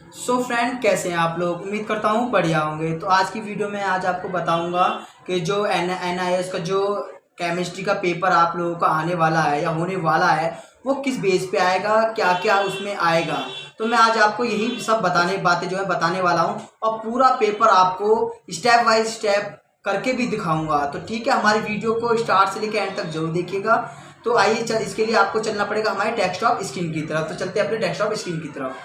So friend, कैसे हैं आप लोग? उम्मीद करता हूँ बढ़िया होंगे। तो आज की वीडियो में आज आपको बताऊंगा कि जो NIS का जो केमिस्ट्री का पेपर आप लोगों का आने वाला है या होने वाला है, वो किस बेस पे आएगा, क्या क्या उसमें आएगा। तो मैं आज आपको यही सब बातें जो है बताने वाला हूँ, और पूरा पेपर आपको स्टेप बाय स्टेप करके भी दिखाऊंगा। तो ठीक है, हमारी वीडियो को स्टार्ट से लेकर एंड तक जरूर देखिएगा। तो आइए, इसके लिए आपको चलना पड़ेगा हमारे डेस्कटॉप स्क्रीन की तरफ। तो चलते हैं अपने डेस्कटॉप स्क्रीन की तरफ।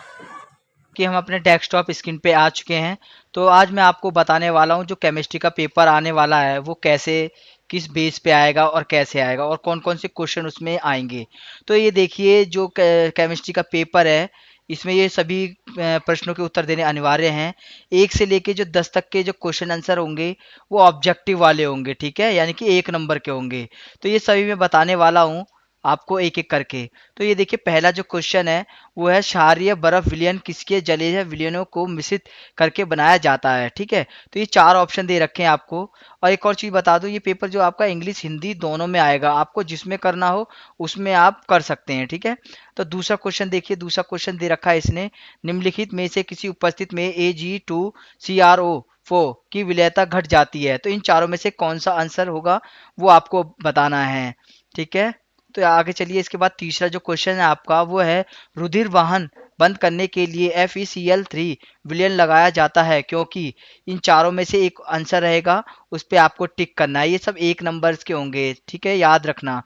कि हम अपने डेस्कटॉप स्क्रीन पे आ चुके हैं। तो आज मैं आपको बताने वाला हूँ जो केमिस्ट्री का पेपर आने वाला है वो कैसे, किस बेस पे आएगा और कैसे आएगा और कौन कौन से क्वेश्चन उसमें आएंगे। तो ये देखिए, जो केमिस्ट्री का पेपर है इसमें ये सभी प्रश्नों के उत्तर देने अनिवार्य हैं। 1 से लेके जो 10 तक के जो क्वेश्चन आंसर होंगे वो ऑब्जेक्टिव वाले होंगे, ठीक है, यानी कि 1 नंबर के होंगे। तो ये सभी मैं बताने वाला हूँ आपको एक एक करके। तो ये देखिए, पहला जो क्वेश्चन है वो है, क्षारीय बर्फ विलयन किसके जलीय विलयनों को मिश्रित करके बनाया जाता है, ठीक है। तो ये 4 ऑप्शन दे रखे हैं आपको। और एक और चीज़ बता दूं, ये पेपर जो आपका इंग्लिश हिंदी दोनों में आएगा, आपको जिसमें करना हो उसमें आप कर सकते हैं, ठीक है। तो दूसरा क्वेश्चन देखिए, दूसरा क्वेश्चन दे रखा है इसने, निम्नलिखित में से किसी उपस्थित में AG2CRO4 की विलयता घट जाती है, तो इन चारों में से कौन सा आंसर होगा वो आपको बताना है, ठीक है। तो आगे चलिए, इसके बाद तीसरा जो क्वेश्चन है आपका वो है, रुधिर वाहन बंद करने के लिए FeCl3 विलयन लगाया जाता है क्योंकि, इन चारों में से एक आंसर रहेगा, उस पर आपको टिक करना है। ये सब 1 नंबर्स के होंगे, ठीक है, याद रखना।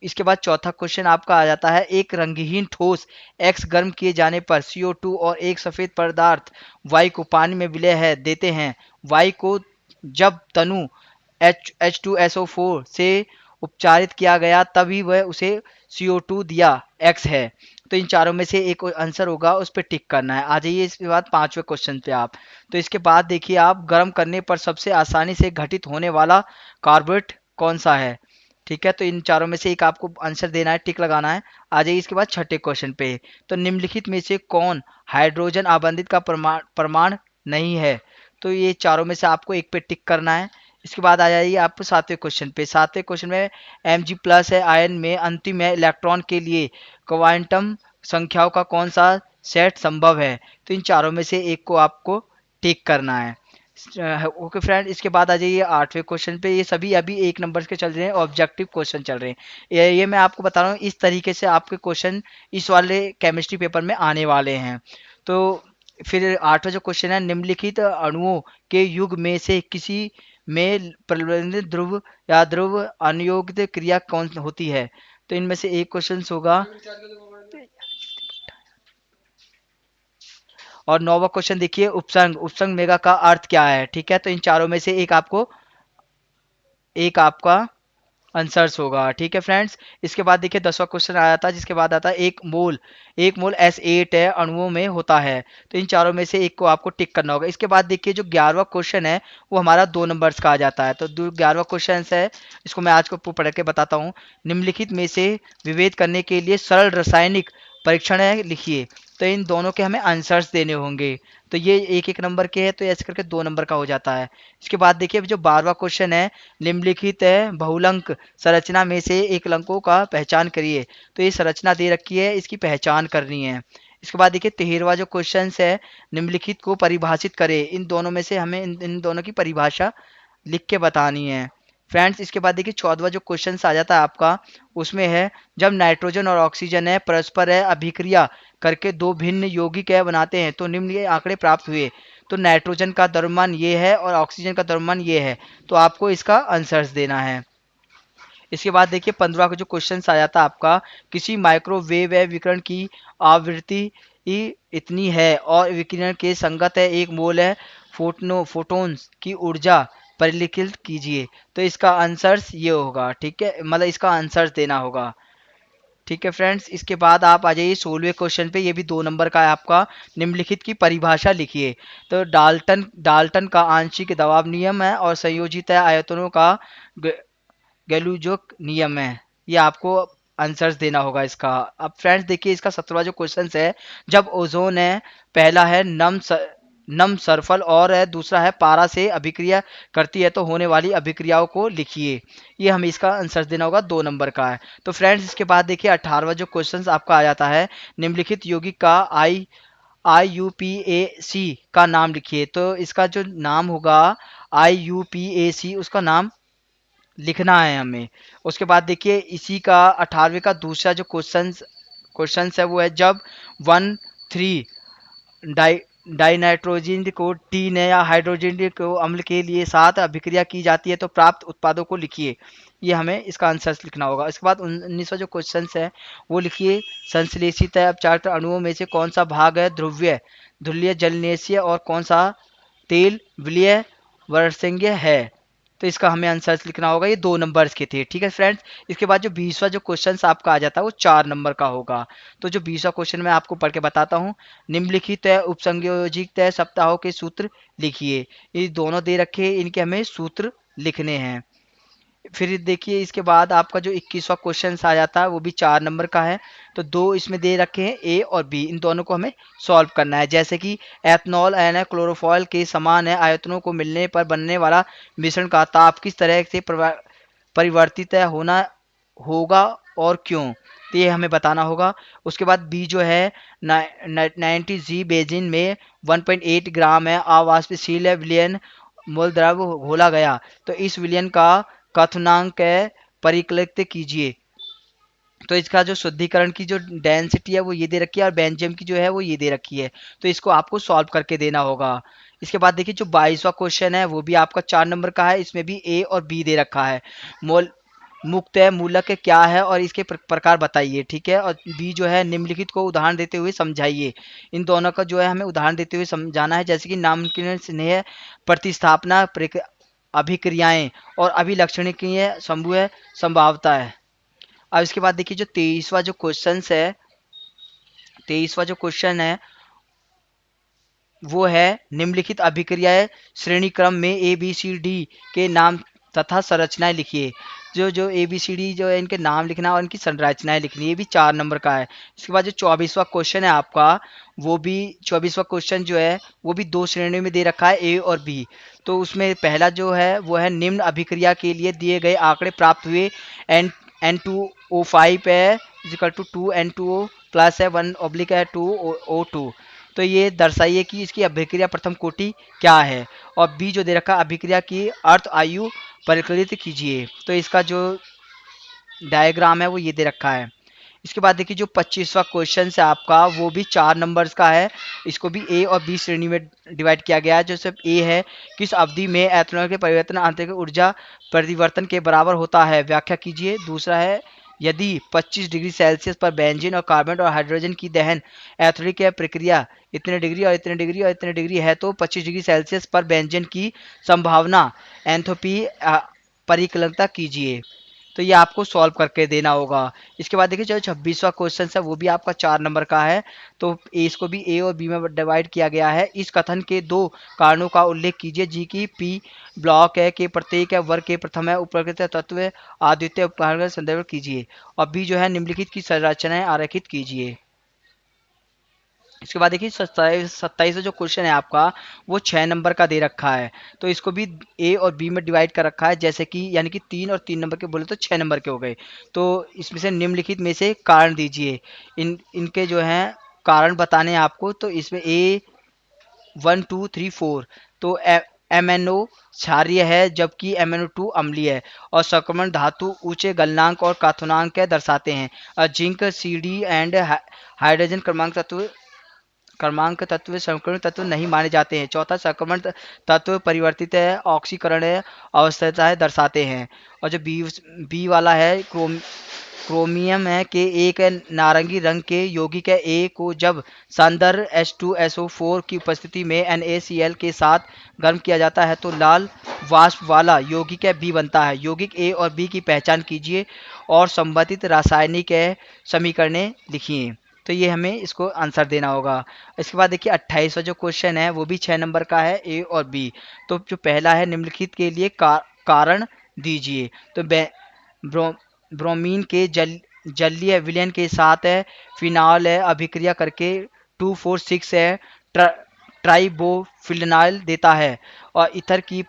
इसके बाद चौथा क्वेश्चन आपका आ जाता है, एक रंगहीन ठोस X गर्म किए जाने पर CO2 और एक सफ़ेद पदार्थ Y को पानी में विलय है देते हैं। Y को जब तनु H2SO4 से उपचारित किया गया तभी वह उसे CO2 दिया, X है। तो इन चारों में से एक आंसर होगा, उस पर टिक करना है। आ जाइए इसके बाद 5वें क्वेश्चन पे आप। तो इसके बाद देखिए आप, गर्म करने पर सबसे आसानी से घटित होने वाला कार्बोनेट कौन सा है, ठीक है। तो इन चारों में से एक आपको आंसर देना है, टिक लगाना है। आ जाइए इसके बाद 6ठे क्वेश्चन पे। तो निम्नलिखित में से कौन हाइड्रोजन आबंधित का प्रमाण प्रमाण नहीं है, तो ये चारों में से आपको एक पे टिक करना है। इसके बाद आ जाइए आप 7वें क्वेश्चन पे। 7वें क्वेश्चन में Mg+ है आयन में, अंतिम है, इलेक्ट्रॉन के लिए क्वांटम संख्याओं का कौन सा सेट संभव है, तो इन चारों में से एक को आपको टिक करना है। ओके फ्रेंड, इसके बाद आ जाइए 8वें क्वेश्चन पे। ये सभी अभी 1 नंबर के चल रहे हैं, ऑब्जेक्टिव क्वेश्चन चल रहे हैं। ये मैं आपको बता रहा हूँ, इस तरीके से आपके क्वेश्चन इस वाले केमिस्ट्री पेपर में आने वाले हैं। तो फिर 8वां जो क्वेश्चन है, निम्नलिखित अणुओं के युग में से किसी में प्रबलित ध्रुव या ध्रुव अनियोजित क्रिया कौन होती है, तो इनमें से एक क्वेश्चन होगा। और 9वां क्वेश्चन देखिए, उपसंग उपसंग मेगा का अर्थ क्या है, ठीक है। तो इन चारों में से एक आपका आंसर्स होगा, ठीक है फ्रेंड्स। इसके बाद देखिए 10वां क्वेश्चन आया था, जिसके बाद आता है, एक मोल S8 है अणुओं में होता है, तो इन चारों में से एक को आपको टिक करना होगा। इसके बाद देखिए जो 11वां क्वेश्चन है वो हमारा 2 नंबर्स का आ जाता है। तो 11वां क्वेश्चन है, इसको मैं आज को पढ़ के बताता हूँ। निम्नलिखित में से विभेद करने के लिए सरल रासायनिक परीक्षण है, लिखिए। तो इन दोनों के हमें आंसर्स देने होंगे। तो ये एक एक नंबर के हैं, तो ऐसे करके 2 नंबर का हो जाता है। इसके बाद देखिए जो 12वां क्वेश्चन है, निम्नलिखित है बहुलंक संरचना में से एकलंकों का पहचान करिए, तो ये संरचना दे रखी है, इसकी पहचान करनी है। इसके बाद देखिए 13वां जो क्वेश्चन है, निम्नलिखित को परिभाषित करें, इन दोनों में से हमें इन दोनों की परिभाषा लिख के बतानी है फ्रेंड्स। इसके बाद देखिए 14वां जो क्वेश्चन आ जाता है आपका, उसमें है, जब नाइट्रोजन और ऑक्सीजन है परस्पर है अभिक्रिया करके दो भिन्न यौगिक है बनाते हैं तो निम्न ये आंकड़े प्राप्त हुए। तो नाइट्रोजन का द्रव्यमान ये है और ऑक्सीजन का द्रव्यमान ये है, तो आपको इसका आंसर्स देना है। इसके बाद देखिए 15वां का जो क्वेश्चन आ जाता है आपका, किसी माइक्रोवेव विकिरण की आवृत्ति इतनी है और विकिरण के संगत है 1 मोल है, फोटोन्स की ऊर्जा परिलिखित कीजिए, तो इसका आंसर्स ये होगा, ठीक है, मतलब इसका आंसर्स देना होगा, ठीक है फ्रेंड्स। इसके बाद आप आ जाइए 16वें क्वेश्चन पे, ये भी 2 नंबर का है आपका, निम्नलिखित की परिभाषा लिखिए। तो डाल्टन डाल्टन का आंशिक दबाव नियम है और संयोजित है आयतनों का गैलूजोक नियम है, ये आपको आंसर्स देना होगा इसका। अब फ्रेंड्स देखिए इसका 17वां जो क्वेश्चन है, जब ओजोन है, पहला है नम सरफल और है दूसरा है पारा से अभिक्रिया करती है तो होने वाली अभिक्रियाओं को लिखिए, ये हमें इसका आंसर देना होगा, 2 नंबर का है। तो फ्रेंड्स इसके बाद देखिए 18वां जो क्वेश्चन आपका आ जाता है, निम्नलिखित यौगिक का IUPAC का नाम लिखिए। तो इसका जो नाम होगा IUPAC, उसका नाम लिखना है हमें। उसके बाद देखिए इसी का 18वें का दूसरा जो क्वेश्चंस है वो है, जब 1,3 डाई डाइनाइट्रोजन को टीन या हाइड्रोजन को अम्ल के लिए साथ अभिक्रिया की जाती है तो प्राप्त उत्पादों को लिखिए। ये हमें इसका आंसर लिखना होगा। इसके बाद 19वां जो क्वेश्चन है वो लिखिए, संश्लेषित है अपचारित अणुओं में से कौन सा भाग है ध्रुवीय, ध्रुवीय जलनेशीय और कौन सा तेल विलीय वर्षंग्य है। तो इसका हमें आंसर्स लिखना होगा। ये 2 नंबर्स के थे, ठीक है फ्रेंड्स। इसके बाद जो 20वां जो क्वेश्चन आपका आ जाता है वो 4 नंबर का होगा। तो जो 20वां क्वेश्चन मैं आपको पढ़ के बताता हूँ। निम्नलिखित उपसंयोजित सप्ताहों के सूत्र लिखिए। ये दोनों दे रखे हैं, इनके हमें सूत्र लिखने हैं। फिर देखिए इसके बाद आपका जो 21वां क्वेश्चन आ जाता है वो भी 4 नंबर का है। तो 2 इसमें दे रखे हैं, ए और बी, इन दोनों को हमें सॉल्व करना है। जैसे कि एथनॉल एंड क्लोरोफॉल के समान है आयतनों को मिलने पर बनने वाला मिश्रण का ताप किस तरह से परिवर्तित होना होगा और क्यों, तो ये हमें बताना होगा। उसके बाद बी जो है 90 जी बेजिन में 1.8 ग्राम है अवाष्पशील विलयन मूल द्रव घोला गया, तो इस विलयन का क्वथनांक परिकलित कीजिए। तो इसका जो शुद्धिकरण की जो डेंसिटी है वो ये दे रखी है और बेंजियम की जो है वो ये दे रखी है। तो इसको आपको सॉल्व करके देना होगा। इसके बाद देखिए जो 22वां क्वेश्चन है वो भी आपका 4 नंबर का है। इसमें भी ए और बी दे रखा है। मोल मुक्त मूलक क्या है और इसके प्रकार बताइए, ठीक है। और बी जो है निम्नलिखित को उदाहरण देते हुए समझाइए। इन दोनों का जो है हमें उदाहरण देते हुए समझाना है। जैसे कि नामकीर्ण स्नेह प्रतिस्थापना अभिक्रियाएं और अभिलक्षणिकीय समूह संभावता है। अब इसके बाद देखिए जो 23वां जो क्वेश्चन है वो है, निम्नलिखित अभिक्रियाएं श्रेणी क्रम में ए बी सी डी के नाम तथा संरचनाएं लिखिए। जो जो ए बी सी डी जो है इनके नाम लिखना है और इनकी संरचनाएं लिखनी है। ये भी 4 नंबर का है। इसके बाद जो 24वां क्वेश्चन है आपका वो भी 24वां क्वेश्चन जो है वो भी 2 श्रेणियों में दे रखा है, ए और बी। तो उसमें पहला जो है वो है, निम्न अभिक्रिया के लिए दिए गए आंकड़े प्राप्त हुए। एन N2O5 है इक्वल टू 2N2O प्लस है 1 है 2O2। तो ये दर्शाइए कि इसकी अभिक्रिया प्रथम कोटि क्या है। और बी जो दे रखा है, अभिक्रिया की अर्थ आयु परिकलित कीजिए। तो इसका जो डायग्राम है वो ये दे रखा है। इसके बाद देखिए जो 25वां क्वेश्चन है आपका वो भी 4 नंबर्स का है। इसको भी ए और बी श्रेणी में डिवाइड किया गया है। जो सिर्फ ए है, किस अवधि में एथनॉल के परिवर्तन आंतरिक ऊर्जा परिवर्तन के बराबर होता है, व्याख्या कीजिए। दूसरा है, यदि 25 डिग्री सेल्सियस पर बेंजीन और कार्बन और हाइड्रोजन की दहन एथोलिक प्रक्रिया इतने डिग्री और इतने डिग्री और इतने डिग्री है तो 25 डिग्री सेल्सियस पर बेंजीन की संभावना एंथोपी परिकलनता कीजिए। तो ये आपको सॉल्व करके देना होगा। इसके बाद देखिए जो 26वां क्वेश्चन है वो भी आपका 4 नंबर का है। तो इसको भी ए और बी में डिवाइड किया गया है। इस कथन के 2 कारणों का उल्लेख कीजिए जी की पी ब्लॉक है के प्रत्येक है वर्ग के प्रथम है उपकृत तत्व अद्वितीय उपकरण का संदर्भ कीजिए। और बी जो है निम्नलिखित की संरचनाएं आरेखित कीजिए। इसके बाद देखिए 27 जो क्वेश्चन है आपका वो 6 नंबर का दे रखा है। तो इसको भी ए और बी में डिवाइड कर रखा है। जैसे कि यानी कि 3 और 3 नंबर के बोले तो 6 नंबर के हो गए। तो इसमें से निम्नलिखित में से कारण दीजिए। इनके जो हैं कारण बताने हैं आपको। तो इसमें ए 1 2 3 4 तो MnO क्षारीय है जबकि MnO2 अम्लीय है। और संक्रमण धातु ऊंचे गलनांक और क्वथनांक दर्शाते हैं। जिंक CD एंड हाइड्रोजन क्रमांक तत्व संक्रमण तत्व नहीं माने जाते हैं। चौथा, संक्रमण तत्व परिवर्तित है ऑक्सीकरण अवस्थाएं दर्शाते हैं। और जो बी वाला है, क्रोमियम है के एक नारंगी रंग के यौगिक है ए को जब सांद्र H2SO4 की उपस्थिति में NaCl के साथ गर्म किया जाता है तो लाल वाष्प वाला यौगिक बी बनता है। यौगिक ए और बी की पहचान कीजिए और संबंधित रासायनिक समीकरणें लिखिए। तो ये हमें इसको आंसर देना होगा। इसके बाद देखिए 28वां जो क्वेश्चन है वो भी 6 नंबर का है, ए और बी। तो जो पहला है, निम्नलिखित के लिए कारण दीजिए। तो ब्रोमीन के जलीय विलयन के साथ फिनाल अभिक्रिया करके 2,4,6 ट्राइबोफिनाइल देता है। और ईथर की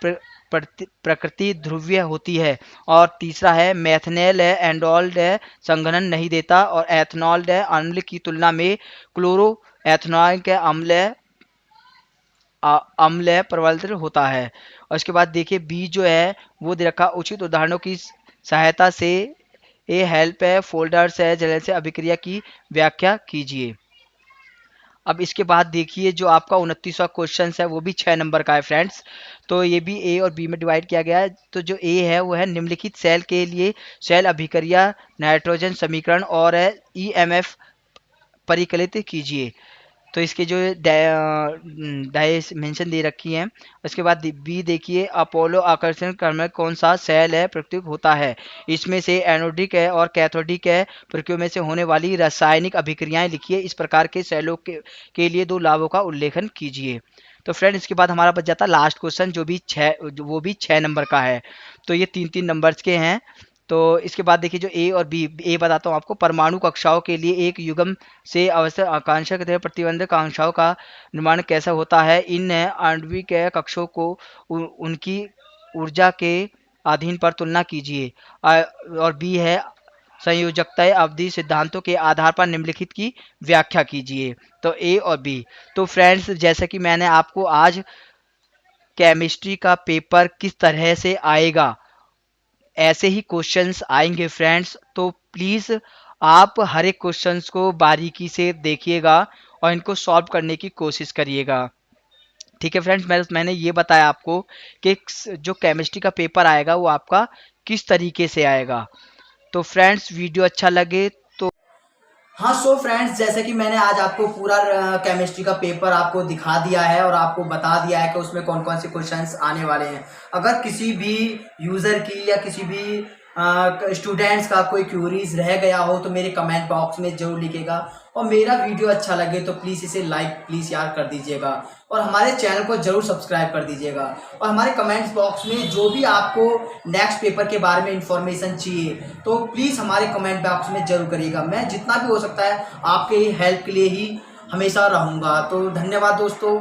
प्रकृति ध्रुवीय होती है। और तीसरा है मेथनेल है एंडोल्ड है संघनन नहीं देता, और एथनॉल है अम्ल की तुलना में क्लोरो एथनॉल के अम्ल प्रबलित होता है। और इसके बाद देखिए बी जो है वो दे रखा उचित उदाहरणों की सहायता से ए हेल्प है फोल्डर्स है जलन से अभिक्रिया की व्याख्या कीजिए। अब इसके बाद देखिए जो आपका 29वां क्वेश्चन है वो भी 6 नंबर का है फ्रेंड्स। तो ये भी ए और बी में डिवाइड किया गया है। तो जो ए है वो है निम्नलिखित सेल के लिए सेल अभिक्रिया नाइट्रोजन समीकरण और ईएमएफ परिकलित कीजिए। तो इसके जो डायमेंशन दे रखी हैं। उसके बाद बी देखिए अपोलो आकर्षण क्रम में कौन सा सेल है प्रकृति होता है। इसमें से एनोडिक है और कैथोडिक है प्रक्रिया में से होने वाली रासायनिक अभिक्रियाएं लिखिए। इस प्रकार के सेलों के लिए 2 लाभों का उल्लेखन कीजिए। तो फ्रेंड इसके बाद हमारा बच जाता है लास्ट क्वेश्चन वो भी 6 नंबर का है। तो ये 3-3 नंबर्स के हैं। तो इसके बाद देखिए जो ए और बी, ए बताता हूँ आपको। परमाणु कक्षाओं के लिए एक युग्म से अवसर आकांक्षा के प्रतिबंधक आकांक्षाओं का निर्माण कैसा होता है। इन आणविक कक्षों को उनकी ऊर्जा के अधीन पर तुलना कीजिए। और बी है संयोजकता अवधि सिद्धांतों के आधार पर निम्नलिखित की व्याख्या कीजिए। तो ए और बी। तो फ्रेंड्स जैसे कि मैंने आपको आज केमिस्ट्री का पेपर किस तरह से आएगा ऐसे ही क्वेश्चंस आएंगे फ्रेंड्स। तो प्लीज़ आप हर एक क्वेश्चंस को बारीकी से देखिएगा और इनको सॉल्व करने की कोशिश करिएगा। ठीक है फ्रेंड्स, मैंने ये बताया आपको कि जो केमिस्ट्री का पेपर आएगा वो आपका किस तरीके से आएगा। तो फ्रेंड्स वीडियो अच्छा लगे तो हाँ, सो फ्रेंड्स जैसे कि मैंने आज आपको पूरा केमिस्ट्री का पेपर आपको दिखा दिया है और आपको बता दिया है कि उसमें कौन कौन से क्वेश्चंस आने वाले हैं। अगर किसी भी यूज़र की या किसी भी स्टूडेंट्स का कोई क्यूरीज रह गया हो तो मेरे कमेंट बॉक्स में जरूर लिखेगा। और मेरा वीडियो अच्छा लगे तो प्लीज़ इसे लाइक प्लीज़ यार कर दीजिएगा और हमारे चैनल को जरूर सब्सक्राइब कर दीजिएगा। और हमारे कमेंट्स बॉक्स में जो भी आपको नेक्स्ट पेपर के बारे में इंफॉर्मेशन चाहिए तो प्लीज़ हमारे कमेंट बॉक्स में जरूर करिएगा। मैं जितना भी हो सकता है आपके हेल्प के लिए ही हमेशा रहूँगा। तो धन्यवाद दोस्तों।